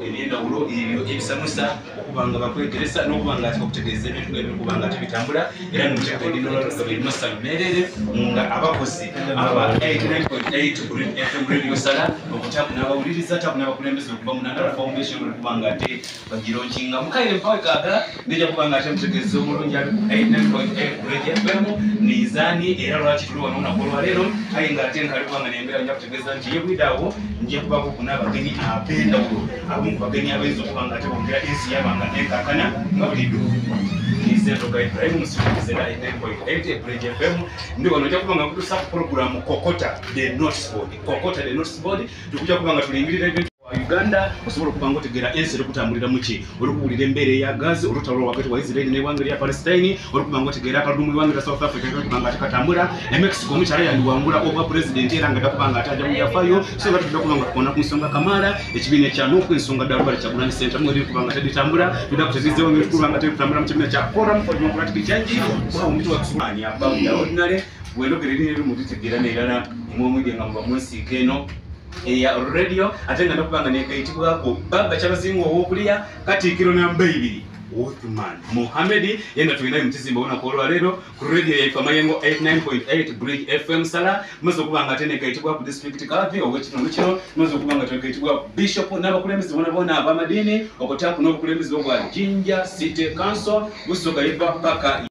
ebyendawulo ebyo ebisamusa okubanga bakwegeresa n'okubanga ati okutegeeza ebintu ng'ebyo okubanga ati bitambula era n'omuteeka ebintu birimasa bimerere nga abakozi aba 89.8 ku FM Radio Sala okutaku n'abawuliriza taku n'abakulembeze okuva mu Nandala Foundation okubanga ate bagironkinga mukaire mpawe kaagala ndija kubanga ate mutegeeza omulungi ali ku 89.8 Radio FM nizaani era lwaki tuli wano olunaku olwaleero aye nga ate nkali kubanga nembeera nja kutegeeza nti yebwidaawo nja kubako ku n'abagenyi ab'endawulo abamu ku bagenyi abayinza okubanga ate bongera ensi yabanga nekankana nga buliddwo nizentoka Ibrahim musikizera 89.8 Radio FM ndi wano nja kubanga kutusa program Kokota the Notice Board. Kokota the Notice Board tukuja kubanga tulingirira ebintu Uganda osobola kubanga otegera ensi okutambulira muki olukubulira embeera ya gazi olutalo wakati wa Israel n'eggwanga lya Palestine olukubanga otegera akadumu lwanga lya South Africa olukubanga atakatambula ne Mexico mukyala yandiwangula oba president era nga takubanga ataja mu yafayo so batudde kubanga tukona ku nsonga Kamara ekibiina kya n'oku ensonga Darubali kya Bulani Center mweri kubanga taditambula tudda kutegeeza wange kubanga tatambula mu kibiina kya Forum for Democratic Change kwa omuntu wa Kusumani about the ordinary bwenogerera eri mu bitegera n'erala imwe nga mu nsika eno eya radio atenga ndokubanga nekayitibwako baba kyabazinga owokulya Katikkiro namba 2 Uthman Mohamed yenda tulinayo mtizimba ona ko lero ku radio ya Ifamayengo 89.8 Bridge FM Sala maze kubanga atene kayitibwa ku district kapi owekitundu kino maze kubanga tukayitibwa Bishop n'abakulembeze bona abamadini okotako n'obukulembeze obwa Jinja City Council busoka iva paka